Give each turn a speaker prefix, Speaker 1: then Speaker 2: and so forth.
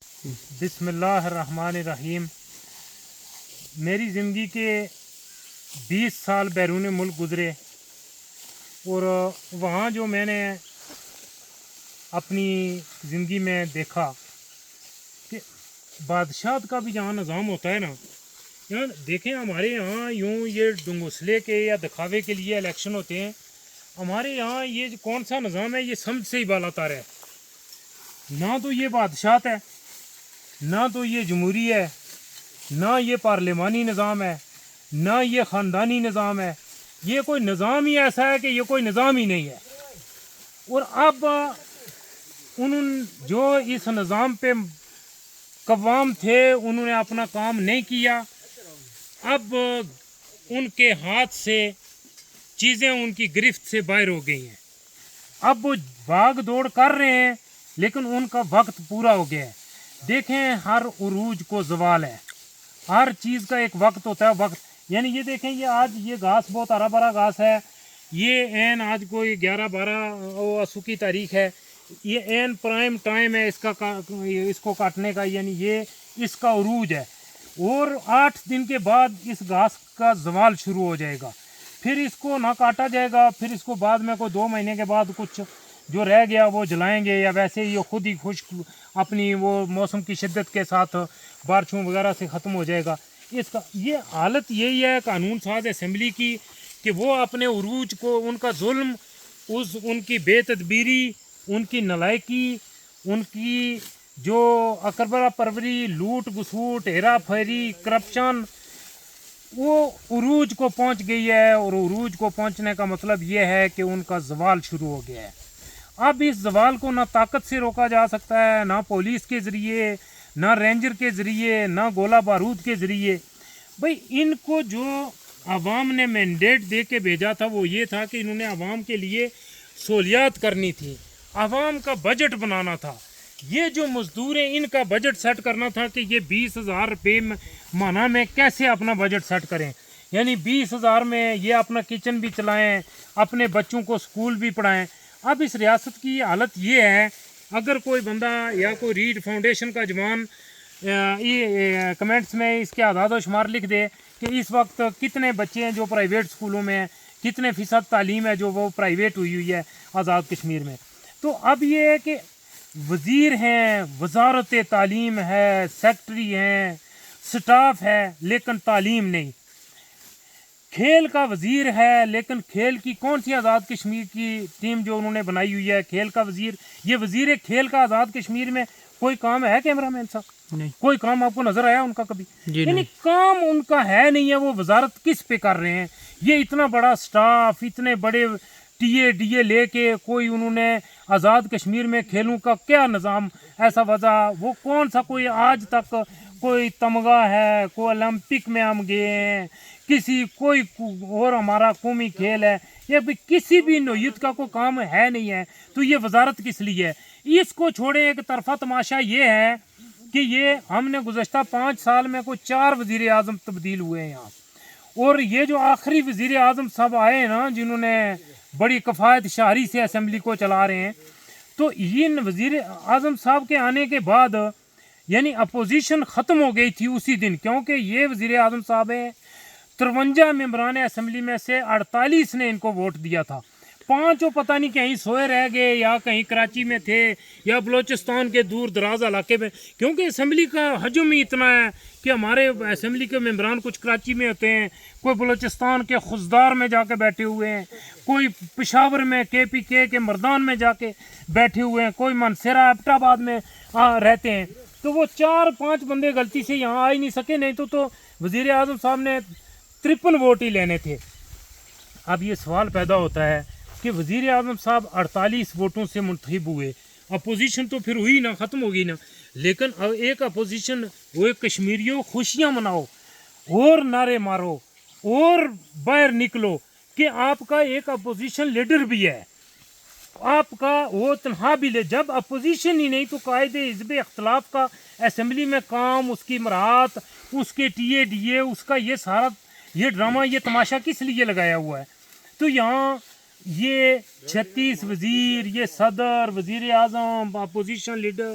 Speaker 1: بسم اللہ الرحمن الرحیم۔ میری زندگی کے 20 سال بیرون ملک گزرے اور وہاں جو میں نے اپنی زندگی میں دیکھا کہ بادشاہت کا بھی جہاں نظام ہوتا ہے نا، یہاں دیکھیں ہمارے یہاں یوں یہ ڈنگوسلے کے یا دکھاوے کے لیے الیکشن ہوتے ہیں، ہمارے یہاں یہ کون سا نظام ہے، یہ سمجھ سے ہی بالا تر ہے۔ نہ تو یہ بادشاہت ہے، نہ تو یہ جمہوری ہے، نہ یہ پارلیمانی نظام ہے، نہ یہ خاندانی نظام ہے۔ یہ کوئی نظام ہی ایسا ہے کہ یہ کوئی نظام ہی نہیں ہے۔ اور اب جو اس نظام پہ قوام تھے انہوں نے اپنا کام نہیں کیا، اب ان کے ہاتھ سے چیزیں ان کی گرفت سے باہر ہو گئی ہیں۔ اب وہ بھاگ دوڑ کر رہے ہیں لیکن ان کا وقت پورا ہو گیا ہے۔ دیکھیں ہر عروج کو زوال ہے، ہر چیز کا ایک وقت ہوتا ہے۔ وقت یعنی یہ دیکھیں، یہ آج یہ گھاس بہت ہرا بھرا گھاس ہے، یہ عین آج کوئی 11-12 آسو کی تاریخ ہے، یہ عین پرائم ٹائم ہے اس کو کاٹنے کا، یعنی یہ اس کا عروج ہے۔ اور 8 دن کے بعد اس گھاس کا زوال شروع ہو جائے گا، پھر اس کو نہ کاٹا جائے گا، پھر اس کو بعد میں کوئی 2 مہینے کے بعد کچھ جو رہ گیا وہ جلائیں گے، یا ویسے ہی خود ہی خشک اپنی وہ موسم کی شدت کے ساتھ بارشوں وغیرہ سے ختم ہو جائے گا۔ اس کا یہ حالت یہی ہے قانون ساز اسمبلی کی کہ وہ اپنے عروج کو، ان کا ظلم، ان کی بے تدبیری، ان کی نالائکی، ان کی جو اکبرہ پروری، لوٹ گسوٹ، ہیرا پھیری، کرپشن، وہ عروج کو پہنچ گئی ہے۔ اور عروج کو پہنچنے کا مطلب یہ ہے کہ ان کا زوال شروع ہو گیا ہے۔ اب اس زوال کو نہ طاقت سے روکا جا سکتا ہے، نہ پولیس کے ذریعے، نہ رینجر کے ذریعے، نہ گولہ بارود کے ذریعے۔ بھئی ان کو جو عوام نے مینڈیٹ دے کے بھیجا تھا وہ یہ تھا کہ انہوں نے عوام کے لیے سہولیات کرنی تھی، عوام کا بجٹ بنانا تھا۔ یہ جو مزدور ہیں ان کا بجٹ سیٹ کرنا تھا کہ یہ 20,000 روپے ماہانہ میں کیسے اپنا بجٹ سیٹ کریں، یعنی 20,000 میں یہ اپنا کچن بھی چلائیں، اپنے بچوں کو سکول بھی پڑھائیں۔ اب اس ریاست کی حالت یہ ہے، اگر کوئی بندہ یا کوئی ریڈ فاؤنڈیشن کا جوان کمنٹس میں اس کے اعداد و شمار لکھ دے کہ اس وقت کتنے بچے ہیں جو پرائیویٹ سکولوں میں ہیں، کتنے فیصد تعلیم ہے جو وہ پرائیویٹ ہوئی ہے آزاد کشمیر میں۔ تو اب یہ ہے کہ وزیر ہیں، وزارت تعلیم ہے، سیکٹری ہیں، سٹاف ہے، لیکن تعلیم نہیں۔ کھیل کا وزیر ہے لیکن کھیل کی کون سی آزاد کشمیر کی ٹیم جو انہوں نے بنائی ہوئی ہے، کھیل کا وزیر، یہ وزیر کھیل کا آزاد کشمیر میں کوئی کام ہے کیمرہ مین صاحب؟ نہیں، کوئی کام آپ کو نظر آیا ان کا کبھی؟ یعنی کام ان کا ہے نہیں ہے، وہ وزارت کس پہ کر رہے ہیں؟ یہ اتنا بڑا سٹاف، اتنے بڑے ٹی اے لے کے کوئی انہوں نے آزاد کشمیر میں کھیلوں کا کیا نظام ایسا وضع، وہ کون سا کوئی آج تک کوئی تمغہ ہے، کوئی اولمپک میں ہم گئے ہیں، کوئی اور ہمارا قومی کھیل ہے، یہ بھی کسی بھی نوعیت کا کوئی کام ہے نہیں ہے، تو یہ وزارت کس لیے ہے؟ اس کو چھوڑیں۔ ایک طرفہ تماشا یہ ہے کہ یہ ہم نے گزشتہ 5 سال میں کوئی 4 وزیر اعظم تبدیل ہوئے ہیں یہاں، اور یہ جو آخری وزیر اعظم صاحب آئے ہیں نا، جنہوں نے بڑی کفایت شاعری سے اسمبلی کو چلا رہے ہیں، تو ان وزیر اعظم صاحب کے آنے کے بعد یعنی اپوزیشن ختم ہو گئی تھی اسی دن، کیونکہ یہ وزیر اعظم صاحب ہیں، 53 ممبران اسمبلی میں سے 48 نے ان کو ووٹ دیا تھا، 5 پتہ نہیں کہیں سوئے رہ گئے یا کہیں کراچی میں تھے یا بلوچستان کے دور دراز علاقے میں، کیونکہ اسمبلی کا حجم ہی اتنا ہے کہ ہمارے اسمبلی کے ممبران کچھ کراچی میں ہوتے ہیں، کوئی بلوچستان کے خزدار میں جا کے بیٹھے ہوئے ہیں، کوئی پشاور میں KPK کے مردان میں جا کے بیٹھے ہوئے ہیں، کوئی منسیرہ ایبٹ آباد میں رہتے ہیں۔ تو وہ 4-5 بندے غلطی سے یہاں آ ہی نہیں سکے، نہیں تو وزیر اعظم صاحب نے 53 ووٹ ہی لینے تھے۔ اب یہ سوال پیدا ہوتا ہے کہ وزیر اعظم صاحب 48 ووٹوں سے منتخب ہوئے، اپوزیشن تو پھر ہوئی نا، ختم ہوگی نا، لیکن اب ایک اپوزیشن، وہ کشمیریوں خوشیاں مناؤ اور نعرے مارو اور باہر نکلو کہ آپ کا ایک اپوزیشن لیڈر بھی ہے، آپ کا وہ تنہا بھی لے۔ جب اپوزیشن ہی نہیں تو قائد حزب اختلاف کا اسمبلی میں کام، اس کی مراعات، اس کے ٹی اے اس کا یہ سارا یہ ڈرامہ، یہ تماشا کس لیے لگایا ہوا ہے؟ تو یہاں یہ 36 وزیر، یہ صدر، وزیر اعظم، اپوزیشن لیڈر،